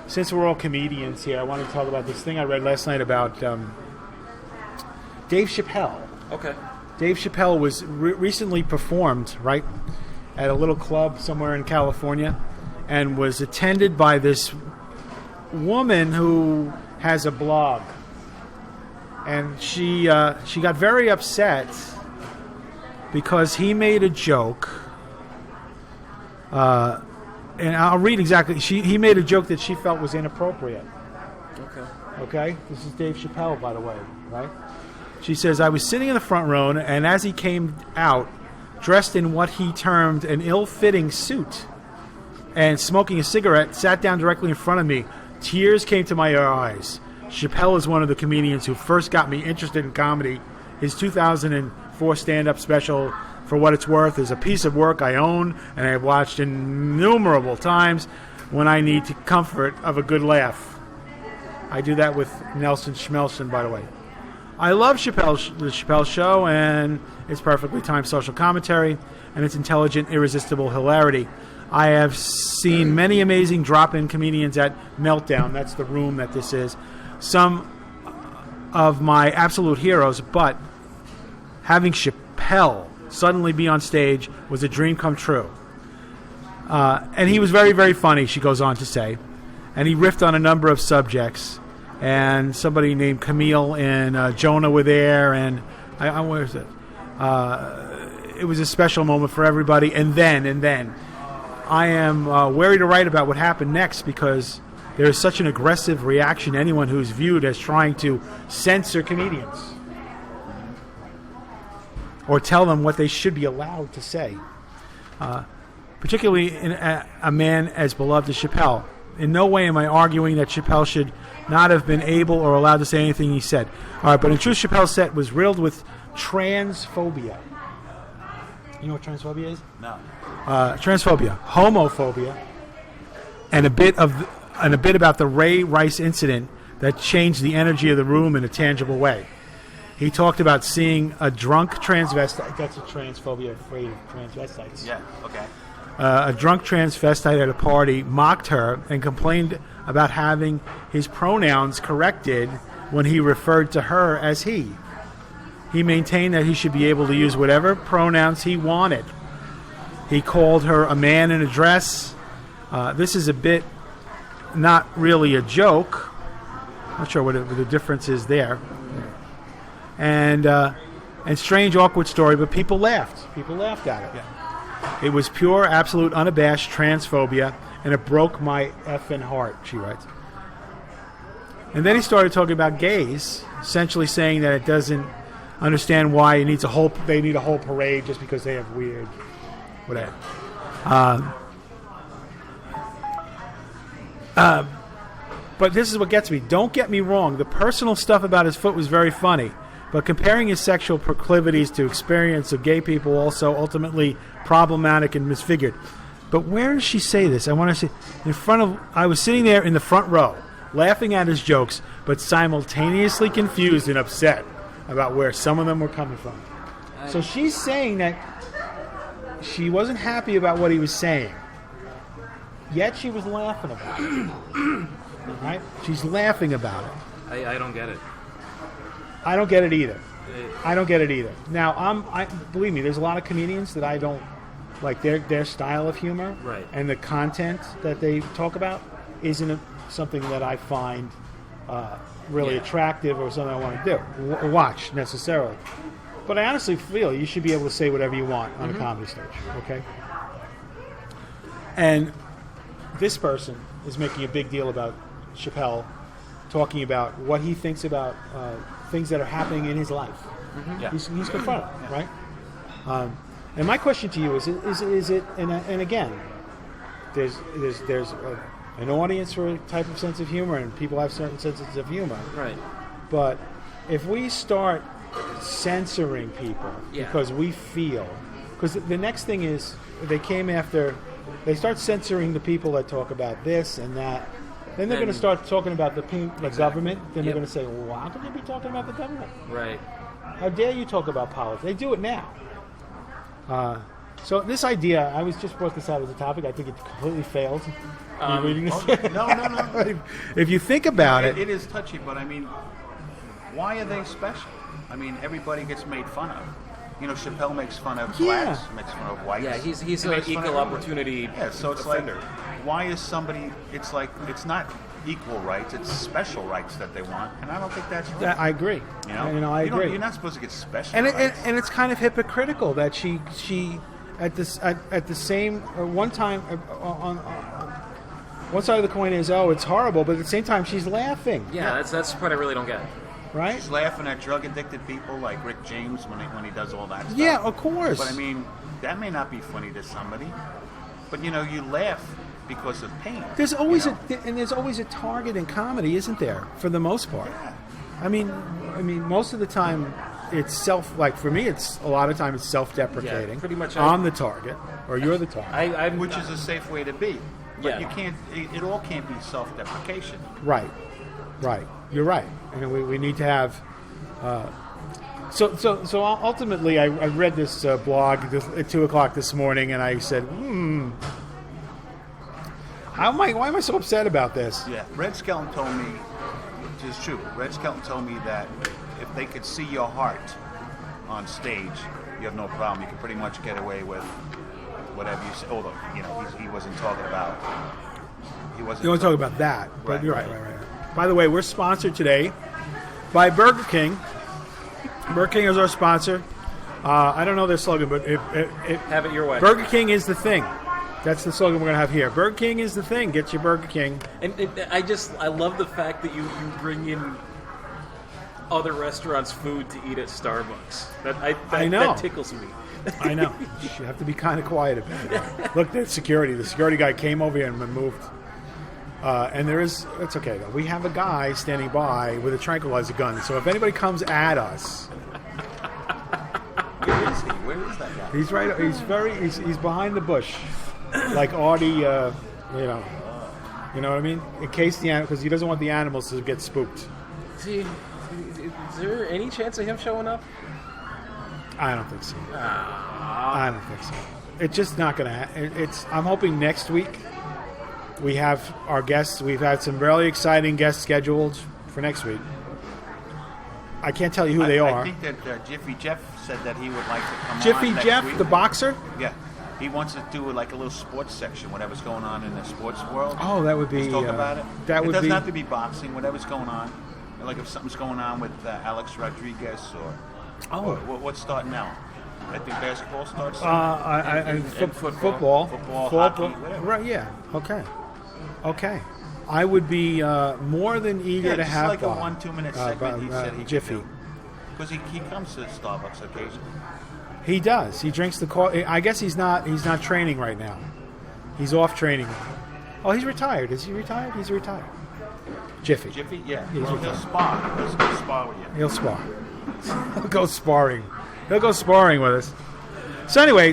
Since we're all comedians here, I wanted to talk about this thing I read last night about Dave Chappelle. Okay. Dave Chappelle was recently performed, right, at a little club somewhere in California, and was attended by this woman who has a blog. And she got very upset because he made a joke. And I'll read exactly. He made a joke that she felt was inappropriate. Okay? This is Dave Chappelle, by the way, right? She says, I was sitting in the front row, and as he came out, dressed in what he termed an ill-fitting suit, and smoking a cigarette, sat down directly in front of me. Tears came to my eyes. Chappelle is one of the comedians who first got me interested in comedy. His 2004 stand-up special, For What It's Worth, is a piece of work I own and I have watched innumerable times when I need the comfort of a good laugh. I do that with Nelson Schmelson, by the way. I love the Chappelle Show and its perfectly timed social commentary and its intelligent, irresistible hilarity. I have seen many amazing drop-in comedians at Meltdown. That's the room that this is. Some of my absolute heroes, but having Chappelle suddenly be on stage was a dream come true. And he was very, very funny, she goes on to say. And he riffed on a number of subjects. And somebody named Camille and Jonah were there. And where is it? It was a special moment for everybody. And then, I am wary to write about what happened next because there is such an aggressive reaction to anyone who's viewed as trying to censor comedians or tell them what they should be allowed to say. Particularly in a man as beloved as Chappelle. In no way am I arguing that Chappelle should not have been able or allowed to say anything he said. All right, but in truth, Chappelle's set was riddled with transphobia. You know what transphobia is? No. Transphobia, homophobia, and a bit about the Ray Rice incident that changed the energy of the room in a tangible way. He talked about seeing a drunk transvestite. That's a transphobia, afraid of transvestites. Yeah. Okay. A drunk transvestite at a party mocked her and complained about having his pronouns corrected when he referred to her as he. He maintained that he should be able to use whatever pronouns he wanted. He called her a man in a dress. This is a bit not really a joke. Not sure what the difference is there. And strange, awkward story, but people laughed. People laughed at it. Yeah. It was pure, absolute, unabashed transphobia, and it broke my effing heart, she writes. And then he started talking about gays, essentially saying that it doesn't understand why they need a whole parade just because they have weird whatever. But this is what gets me. Don't get me wrong. The personal stuff about his foot was very funny. But comparing his sexual proclivities to experience of gay people also ultimately problematic and misfigured. But where does she say this? I want to say I was sitting there in the front row, laughing at his jokes, but simultaneously confused and upset about where some of them were coming from. So she's saying that she wasn't happy about what he was saying, yet she was laughing about it. Right? She's laughing about it. I don't get it. I don't get it either. I don't get it either. Now, believe me, there's a lot of comedians that I don't like their style of humor, right? And the content that they talk about isn't something that I find really attractive or something I want to do or watch necessarily. But I honestly feel you should be able to say whatever you want on a comedy stage, okay? And this person is making a big deal about Chappelle talking about what he thinks about things that are happening in his life. Mm-hmm. Yeah. He's confronted, right? And my question to you is it? And again, there's an audience for a type of sense of humor, and people have certain senses of humor. Right. But if we start censoring people because we feel, because the next thing is they start censoring the people that talk about this and that. Then they're going to start talking about the government. Then they're going to say, well, how can you be talking about the government? Right. How dare you talk about politics? They do it now. So this idea, I was just brought this out as a topic. I think it completely failed. Reading this? No. If you think about it. It is touchy, but I mean, why are they special? I mean, everybody gets made fun of. You know, Chappelle makes fun of blacks, makes fun of whites. Yeah, he's an equal opportunity. Yeah, so it's offender. like, why is somebody? It's like it's not equal rights; it's special rights that they want, and I don't think that's right. I agree. I agree. You're not supposed to get special and rights. And it's kind of hypocritical that she at the same one time on one side of the coin is it's horrible, but at the same time she's laughing. Yeah, that's the part I really don't get. Right? She's laughing at drug-addicted people like Rick James when he does all that stuff. Yeah, of course. But I mean, that may not be funny to somebody. But you laugh because of pain. There's always a target in comedy, isn't there? For the most part. Yeah. I mean, most of the time it's for me, it's a lot of time it's self-deprecating. Yeah, pretty much. I'm the target, or you're the target. Which is a safe way to be. But you can't. It all can't be self-deprecation. Right. You're right. And we need to have So ultimately, I read this blog at 2:00 this morning, and I said, why am I so upset about this? Yeah, Red Skelton told me, which is true. Red Skelton told me that if they could see your heart on stage, you have no problem. You can pretty much get away with whatever you say. Although, he wasn't talking about. He wasn't. You want to talk about that? But Right, you're right. By the way, we're sponsored today by Burger King. Burger King is our sponsor. I don't know their slogan, but Have it your way. Burger King is the thing. That's the slogan we're going to have here. Burger King is the thing. Get your Burger King. And I love the fact that you bring in other restaurants' food to eat at Starbucks. I know. That tickles me. I know. You have to be kind of quiet about it. Look, there's security. The security guy came over here and moved. And it's okay though. We have a guy standing by with a tranquilizer gun. So if anybody comes at us, Where is he? Where is that guy? he's right. He's behind the bush, like Artie. You know what I mean. In case because he doesn't want the animals to get spooked. See, is there any chance of him showing up? I don't think so. I don't think so. It's just not going to. I'm hoping next week. We have our guests. We've had some really exciting guests scheduled for next week. I can't tell you who they are. I think that Jiffy Jeff said that he would like to come Jiffy on next Jeff, week. the boxer? Yeah. He wants to do like a little sports section, whatever's going on in the sports world. Oh, that would be... Let's talk about it. That would it doesn't be... have to be boxing, whatever's going on. Like if something's going on with Alex Rodriguez or... Oh. What's starting now? I think basketball starts. Football. Hockey, whatever. Right, yeah. Okay. I would be more than eager to just have like a 1-2 minute segment he said he Jiffy. could do. Because he comes to Starbucks occasionally. He does. He drinks the coffee. I guess he's not training right now. He's off training. Oh, he's retired. Is he retired? He's retired. Jiffy. Jiffy? Yeah. He's Well, he'll spar. He'll spar with you. He'll spar. He'll go sparring. He'll go sparring with us. So anyway,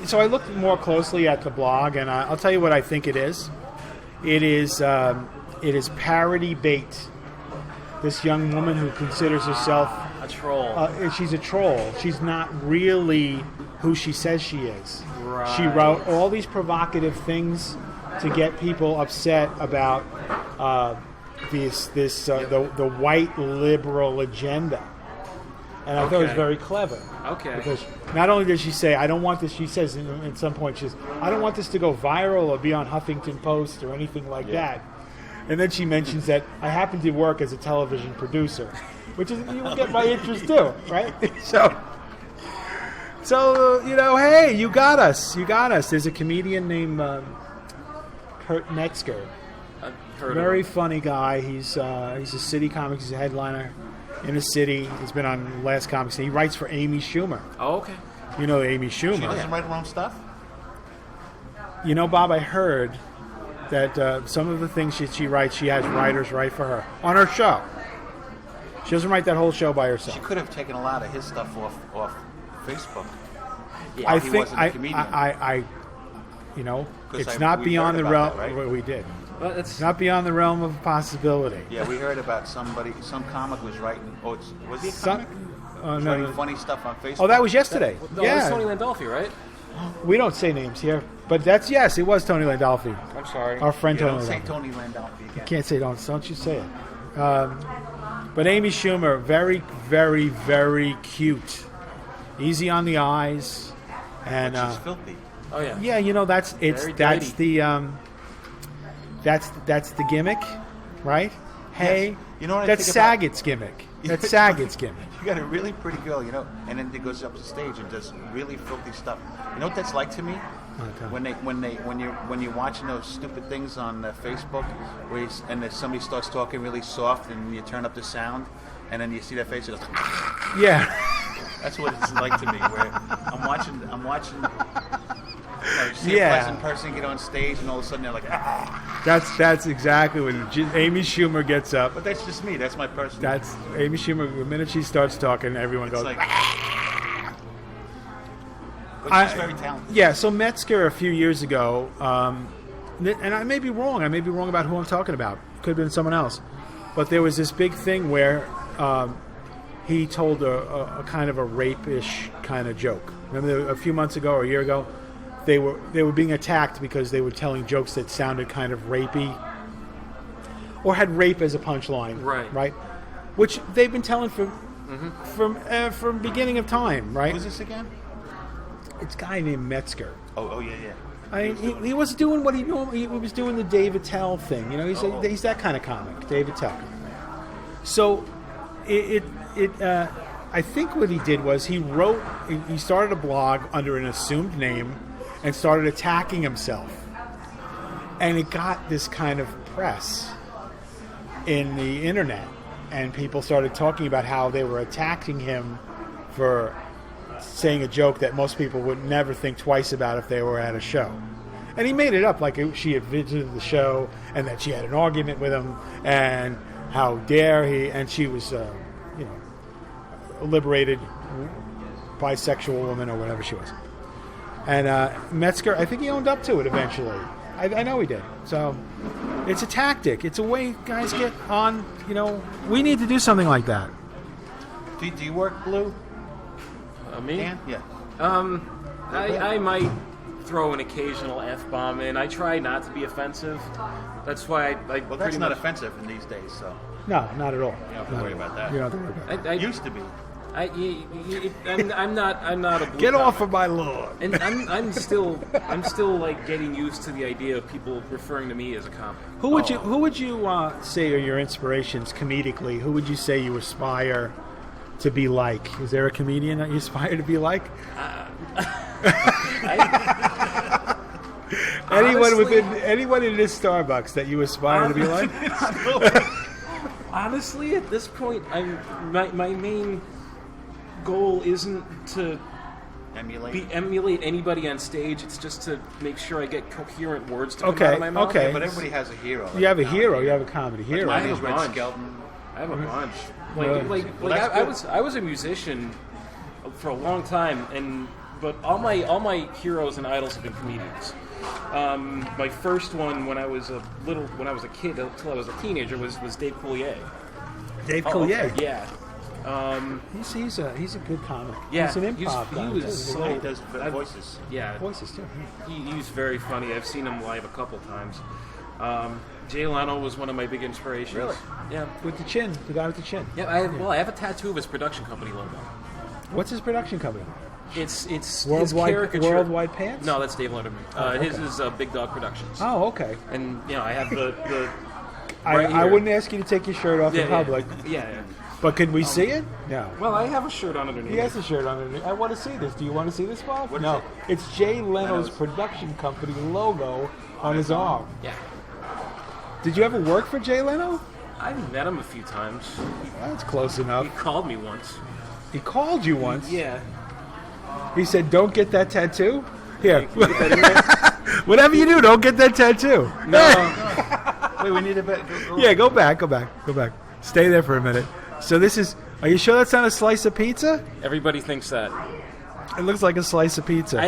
so I looked more closely at the blog, and I'll tell you what I think it is. It is parody bait. This young woman who considers herself A troll. she's a troll. She's not really who she says she is. Right. She wrote all these provocative things to get people upset about the white liberal agenda. And I thought it was very clever. Okay. Because not only does she say, I don't want this, she says at some point, she says, I don't want this to go viral or be on Huffington Post or anything like that. And then she mentions that I happen to work as a television producer, which is, you will get my interest too, right? So hey, you got us. There's a comedian named Kurt Metzger. Very funny guy. He's a city comic. He's a headliner in a city. He's been on Last Comic Scene. He writes for Amy Schumer. Oh, okay. You know Amy Schumer. She doesn't write her own stuff? Bob, I heard that some of the things she writes, she has writers write for her on her show. She doesn't write that whole show by herself. She could have taken a lot of his stuff off Facebook. I He think wasn't a comedian. it's I- not we beyond heard the about realm. that, right? We did. Well, It's not beyond the realm of possibility. Yeah, we heard about some comic was writing. Was he a Some- comic? no, Writing no. funny stuff on Facebook. Oh, that was yesterday. No, it was Tony Landolfi, right? We don't say names here, but yes, it was Tony Landolfi, I'm sorry. our friend Yeah, Tony don't say Landolfi. Tony Landolfi again. Can't say don't you say it. But Amy Schumer, very, very, very cute, easy on the eyes, and Which is filthy. Oh, yeah. yeah, that's Very that's dirty. the that's the gimmick, right? Hey, Yes. You know what I that's think about- Saget's gimmick. That's Saget's gimmick. You got a really pretty girl, and then it goes up to stage and does really filthy stuff. You know what that's like to me? Okay. When you're watching those stupid things on Facebook, and then somebody starts talking really soft, and you turn up the sound, and then you see that face, it goes, Yeah. that's what it's like to me. Where I'm watching. You see Yeah. a pleasant person get on stage, and all of a sudden they're like, ah. That's exactly what Amy Schumer gets up. But that's just me. That's my personal. That's Amy Schumer. The minute she starts talking, everyone It's goes. like. But she's very talented. Yeah, so Metzger a few years ago, and I may be wrong. I may be wrong about who I'm talking about. Could have been someone else. But there was this big thing where he told a kind of a rape-ish kind of joke. Remember a few months ago or a year ago, they were being attacked because they were telling jokes that sounded kind of rapey or had rape as a punchline. Right. Which they've been telling from beginning of time, right? Who's this again? It's a guy named Metzger. Oh yeah. I mean, he was doing what he was doing the Dave Attell thing. You know, he's that kind of comic, Dave Attell. So I think what he did was he started a blog under an assumed name and started attacking himself. And it got this kind of press in the internet. And people started talking about how they were attacking him for saying a joke that most people would never think twice about if they were at a show. And he made it up like she had visited the show and that she had an argument with him and how dare he, and she was, a liberated bisexual woman or whatever she was. And Metzger, I think he owned up to it eventually. I know he did. So it's a tactic. It's a way guys get on, we need to do something like that. Do you work blue? Me? Dan? Yeah. I might throw an occasional F-bomb in. I try not to be offensive. That's why I Well, that's not offensive in these days, so No, not at all. you don't have to worry about that. You don't have to worry about it. It used to be. I'm not a blue Get off comic. of my lawn. And I'm still like getting used to the idea of people referring to me as a comic. Who would you say are your inspirations comedically? Who would you say you aspire to be like? Is there a comedian that you aspire to be like? Anyone in this Starbucks that you aspire to be like? Honestly, at this point, my main goal isn't to emulate anybody on stage. It's just to make sure I get coherent words to come out of my mouth. Okay. But everybody has a hero. You have a hero. You have a comedy hero. My name's have a Red bunch. Skelton. I have a bunch. I was a musician for a long time, but all my heroes and idols have been comedians. My first one when I was a kid until I was a teenager was Dave Coulier. Dave Coulier. Okay. Yeah. He's a good comic. Yeah, He's an improv he comic. was He does voices. Yeah. Voices too. He's very funny. I've seen him live a couple times. Jay Leno was one of my big inspirations. Really? Yeah. With the chin, the guy with the chin. Yeah. I have a tattoo of his production company logo. What's his production company? It's his Worldwide caricature. Worldwide Pants? No, that's Dave Letterman. Okay. His is Big Dog Productions. Oh, okay. And I have the I wouldn't ask you to take your shirt off in public. Yeah. But can we see it? No. Well, I have a shirt on underneath. He has a shirt underneath. I want to see this. Do you want to see this, Bob? What is No. it? It's Jay Leno's production company logo on his arm. Yeah. Did you ever work for Jay Leno? I've met him a few times. That's close enough. He called me once. He called you once. Yeah. He said, "Don't get that tattoo." Here, Can you get that in there? whatever you do, don't get that tattoo. No. Wait, we need a bit. Yeah, go back. Stay there for a minute. So this is. Are you sure that's not a slice of pizza? Everybody thinks that. It looks like a slice of pizza.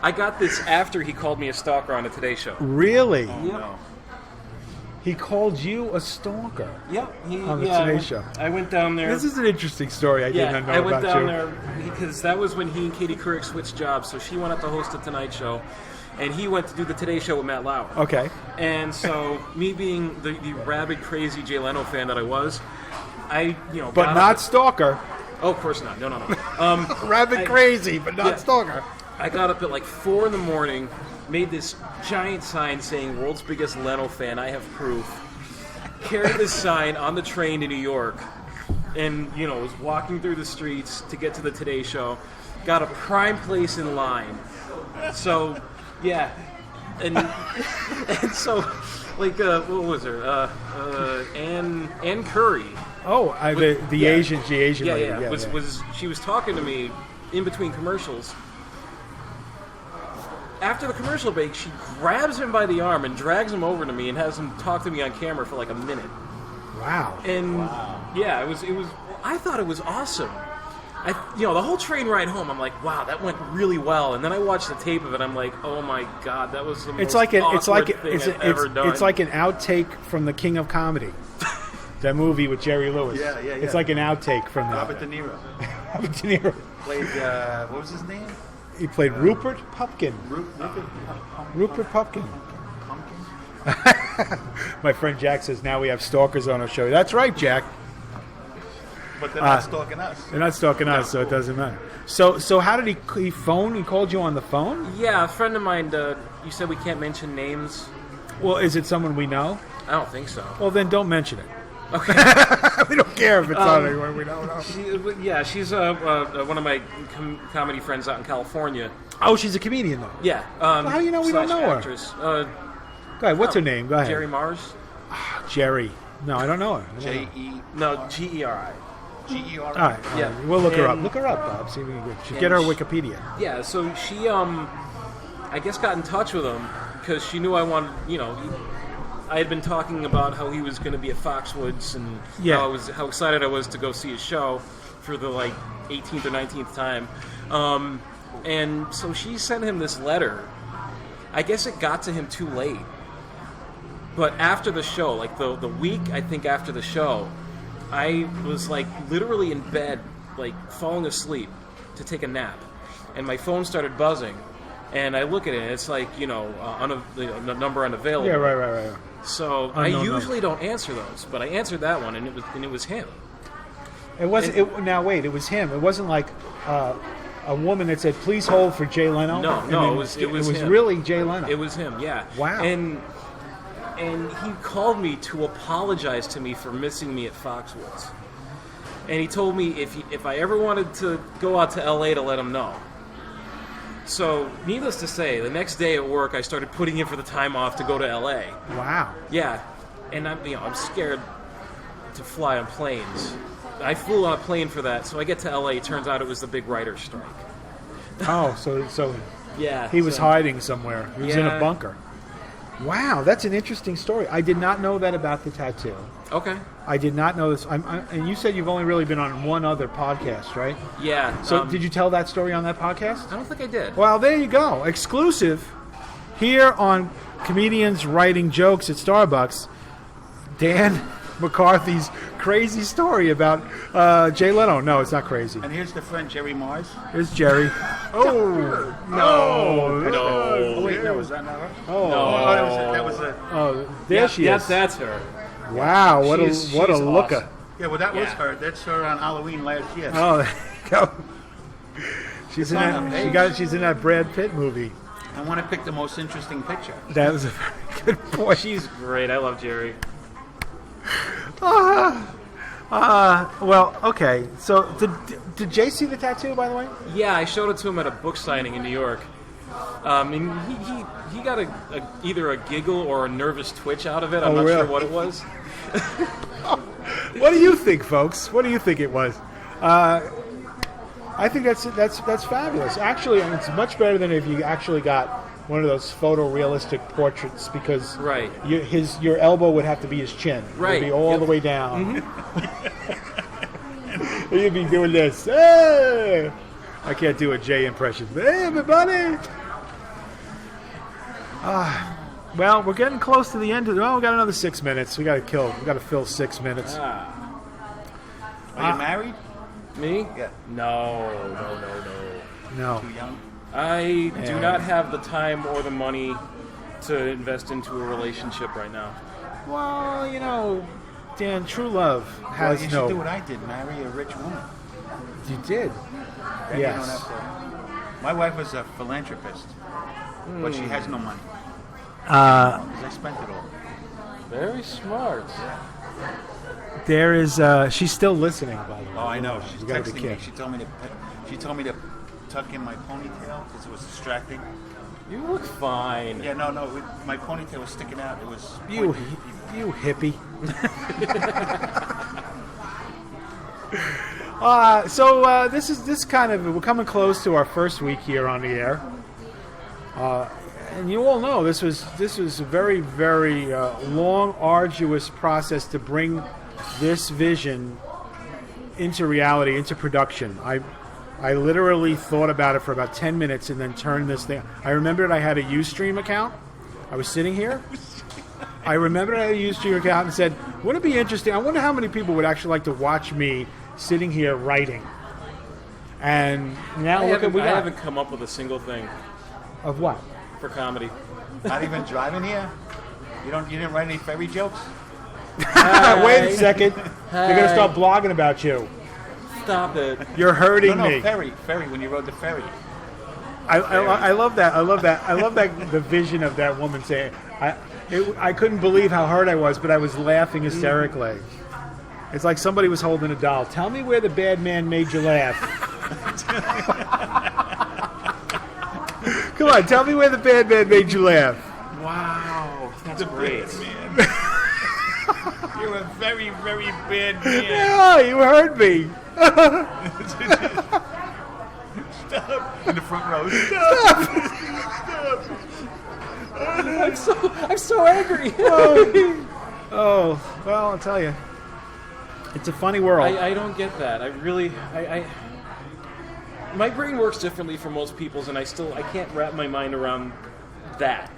I got this after he called me a stalker on the Today Show. Really? No. He called you a stalker. Yep. On the Today Show. I went down there. This is an interesting story. I did not know I went about down you. there because that was when he and Katie Couric switched jobs. So she went up to host the Tonight Show, and he went to do the Today Show with Matt Lauer. Okay. And so, me being the rabid, crazy Jay Leno fan that I was, But got not up stalker. Oh, of course not. No. Rabid crazy, but not yeah. stalker. I got up at like 4 in the morning, made this giant sign saying "World's Biggest Leno Fan, I have proof." Carried this sign on the train to New York, and was walking through the streets to get to the Today Show. Got a prime place in line. So, yeah, and so what was her? Ann Curry. Oh, the Asian lady. Yeah. She was talking to me in between commercials. After the commercial break, she grabs him by the arm and drags him over to me and has him talk to me on camera for like a minute. Wow. And yeah, it was. I thought it was awesome. The whole train ride home, I'm like, wow, that went really well. And then I watched the tape of it. I'm like, oh my god, that was the most awkward thing I've ever done. It's like an outtake from the King of Comedy. That movie with Jerry Lewis. Yeah. It's like an outtake from that. Robert De Niro Robert De Niro. played. What was his name? He played Rupert Pupkin. Rupert Pupkin. Pumpkin. My friend Jack says now we have stalkers on our show. That's right, Jack. But they're not stalking us. They're not stalking us, so it doesn't matter. So how did he phone? He called you on the phone? Yeah, a friend of mine. You said we can't mention names. Well, is it someone we know? I don't think so. Well, then don't mention it. Okay. We don't care if it's on anyone we don't know. She's one of my comedy friends out in California. Oh, she's a comedian, though. Yeah. How do you know we don't know her? Actress. Go ahead. What's her name? Go ahead. Jerry Mars. Jerry. No, I don't know her. J-E. No, G-E-R-I. G-E-R. All right. Yeah. We'll look her up. And- Look her up, Bob. See if we can and get her she- Wikipedia. Yeah, so she, I guess, got in touch with him because she knew I wanted, I had been talking about how he was going to be at Foxwoods and how excited I was to go see his show for the 18th or 19th time. And so she sent him this letter. I guess it got to him too late. But after the show, the week I think after the show, I was literally in bed, falling asleep to take a nap. And my phone started buzzing. And I look at it and it's the number unavailable. Yeah, right. So I usually don't answer those, but I answered that one, and it was him. It wasn't. Now wait, it was him. It wasn't like a woman that said, "Please hold for Jay Leno." No, it was him. Really Jay Leno. It was him. Yeah. Wow. And he called me to apologize to me for missing me at Foxwoods, and he told me if I ever wanted to go out to L.A. to let him know. So, needless to say, the next day at work, I started putting in for the time off to go to L.A. Wow. Yeah, and I'm scared to fly on planes. I flew on a plane for that, so I get to L.A. Turns out it was the big writer's strike. Oh, so Yeah, he was hiding somewhere. He was in a Yeah. bunker. Wow, that's an interesting story. I did not know that about the tattoo. Okay. I did not know this. And you said you've only really been on one other podcast, right? Yeah. So did you tell that story on that podcast? I don't think I did. Well, there you go. Exclusive here on Comedians Writing Jokes at Starbucks. Dan McCarthy's crazy story about Jay Leno. No, it's not crazy. And here's the friend Jerry Mars. Here's Jerry. Oh, no. Oh, wait, no, was that not her? Oh, No. That was a. oh, there she Yes, is. that's her. Wow, what She's a looker. awesome. Yeah, well, that was Yeah. her. That's her on Halloween last year. Oh, there you go. She's in It's on that. the page. She's in that Brad Pitt movie. I want to pick the most interesting picture. That was a very good point. She's great. I love Jerry. Well, okay. So, did Jay see the tattoo, by the way? Yeah, I showed it to him at a book signing in New York. And he got either a giggle or a nervous twitch out of it. I'm Oh, not really? sure what it was. What do you think, folks? What do you think it was? I think that's fabulous. Actually, it's much better than if you actually got one of those photorealistic portraits because Right. your elbow would have to be his chin. It Right. would be all Yep. the way down. You'd be doing this. Hey! I can't do a Jay impression. Hey, everybody! Well, we're getting close to the end. We got another 6 minutes. We got to fill 6 minutes. Are you married? Me? Yeah. No. No. Too young? I do Yeah. not have the time or the money to invest into a relationship right now. Well, Dan, true love Well, has you no. should do what I did. Marry a rich woman. You did. Then you don't Yes. have to. My wife was a philanthropist, but she has no money. 'Cause I spent it all. Very smart. There is. She's still listening, by the way. Oh, I know. She's You gotta be texting me. careful. She told me to tuck in my ponytail because it was distracting. You look fine. Yeah, no. My ponytail was sticking out. It was. You hippie. So this kind of we're coming close to our first week here on the air, and you all know this was a very very long, arduous process to bring this vision into reality, into production. I literally thought about it for about 10 minutes and then turned this thing. I remembered I had a Ustream account. I was sitting here. I remember I used your account and said, wouldn't it be interesting? I wonder how many people would actually like to watch me sitting here writing. And now look at we I got. haven't come up with a single thing Of what? for comedy. Not even driving here. You didn't write any ferry jokes. Wait a second. They're going to start blogging about you. Stop it. You're hurting No, me. ferry when you rode the ferry. I love that. I love that the vision of that woman saying, I couldn't believe how hurt I was, but I was laughing hysterically. It's like somebody was holding a doll. Tell me where the bad man made you laugh. Come on, tell me where the bad man made you laugh. Wow, that's great. You're a very, very bad man. Yeah, you heard me. Stop. In the front row. I'm so angry. Oh, well, I'll tell you. It's a funny world. I don't get that. I my brain works differently from most people's, and I can't wrap my mind around that.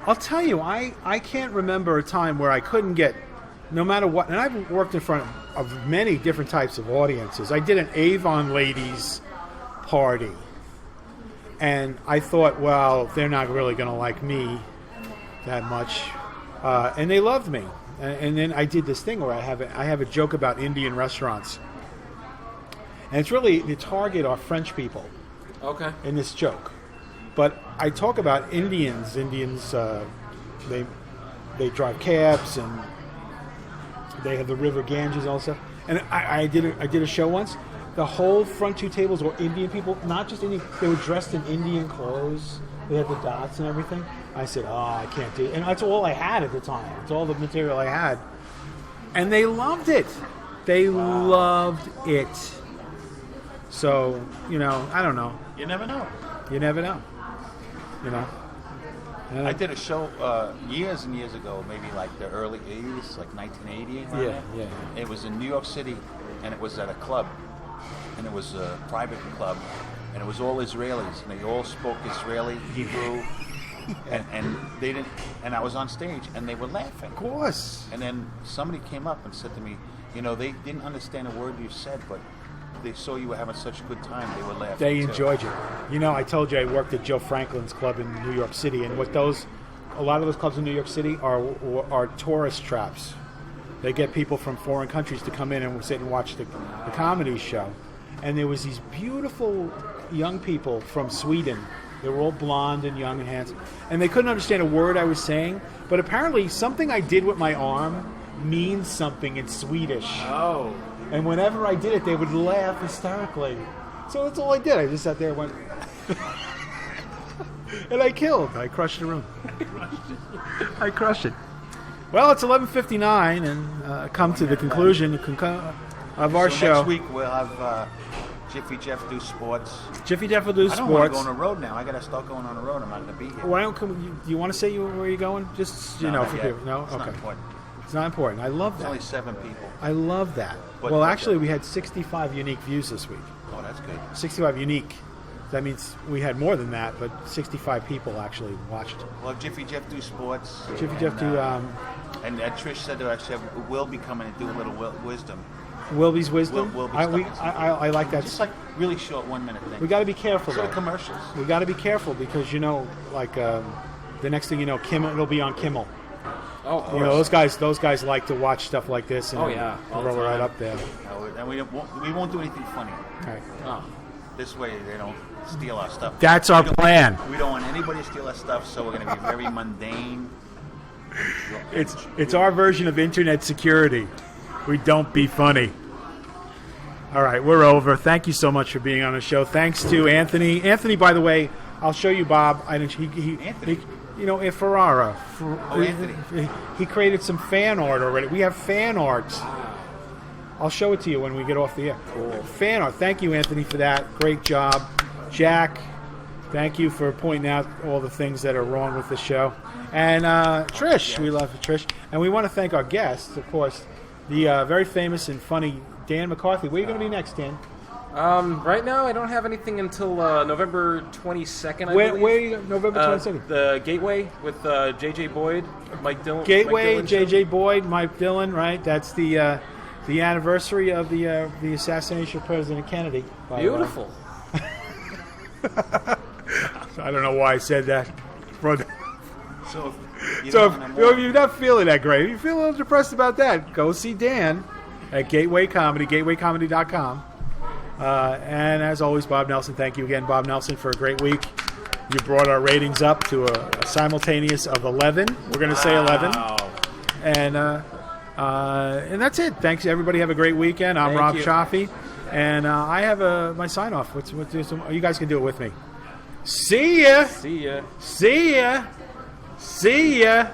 I'll tell you, I can't remember a time where I couldn't get, no matter what, and I've worked in front of many different types of audiences. I did an Avon ladies party, and I thought, well, they're not really going to like me that much, and they loved me. And then I did this thing where I have a joke about Indian restaurants, and it's really the target are French people. Okay. In this joke. But I talk about Indians. They drive cabs and they have the River Ganges and all that stuff. And I did a show once. The whole front two tables were Indian people, not just Indian. They were dressed in Indian clothes. They had the dots and everything. I said, "Oh, I can't do it." And that's all I had at the time. It's all the material I had. And they loved it. They loved it. So, I don't know. You never know. You never know. I did a show years and years ago, maybe like the early 80s, like 1980. Yeah. It was in New York City, and it was at a club, and it was a private club, and it was all Israelis, and they all spoke Israeli, Hebrew, and they didn't. And I was on stage, and they were laughing. Of course. And then somebody came up and said to me, they didn't understand a word you said, but they saw you were having such a good time, they were laughing. They too. enjoyed you. I told you I worked at Joe Franklin's club in New York City, and a lot of those clubs in New York City are tourist traps. They get people from foreign countries to come in and sit and watch the comedy show. And there was these beautiful young people from Sweden. They were all blonde and young and handsome. And they couldn't understand a word I was saying, but apparently something I did with my arm means something in Swedish. Oh. And whenever I did it, they would laugh hysterically. So that's all I did. I just sat there and went... and I killed. I crushed the room. I crushed it. Well, it's 11:59, and come to the conclusion of our show. Next week we'll have Jiffy Jeff do sports. Jiffy Jeff will do I don't want to sports. go on the road now. I got to start going on the road. I'm not going to be here. Why don't do you want to say where you're going? Just not for yet. people. No, It's okay. not important. It's not important. I love It's that. only 7 people. I love that. But- Well, actually, we had 65 unique views this week. Oh, that's good. 65 unique. That means we had more than that, but 65 people actually watched. Well, Jiffy Jeff do sports. Jiffy Jeff do And Trish said that I said we'll be coming and do a little wisdom. Wilby's Wisdom. Will be I like that. Just like really short 1 minute thing. We got to be careful, Sort of though. commercials. We got to be careful because, the next thing you know, Kimmel, it'll be on Kimmel. Oh, of course. Those guys like to watch stuff like this and Oh, yeah, all throw the it right time. up there. And we won't do anything funny. All right. Oh. This way they don't steal our stuff. That's our plan. We don't want anybody to steal our stuff, so we're going to be very mundane. It's our version of internet security. We don't be funny. All right, we're over. Thank you so much for being on the show. Thanks to Anthony. Anthony, by the way, I'll show you Bob. Anthony. If Ferrara. Anthony. He created some fan art already. We have fan art. I'll show it to you when we get off the air. Cool. Fan art. Thank you, Anthony, for that. Great job. Jack, thank you for pointing out all the things that are wrong with the show. And Trish, we love Trish. And we want to thank our guests, of course, the very famous and funny Dan McCarthy. Where are you going to be next, Dan? Right now, I don't have anything until November 22nd, I believe. Where November 22nd? The Gateway with J.J. Boyd, Mike Dillon. Gateway, Mike Dillon J.J. Boyd, Mike Dillon, right? That's the anniversary of the assassination of President Kennedy. by the way. Beautiful. I don't know why I said that. But So if if you're not feeling that great, if you feel a little depressed about that, go see Dan at Gateway Comedy, gatewaycomedy.com. And as always, Bob Nelson, thank you again, Bob Nelson, for a great week. You brought our ratings up to a simultaneous of 11. We're going to say 11. And that's it. Thanks, everybody. Have a great weekend. I'm Rob Cioffi. And I have my sign-off. You guys can do it with me. See ya. See ya. See ya. See ya.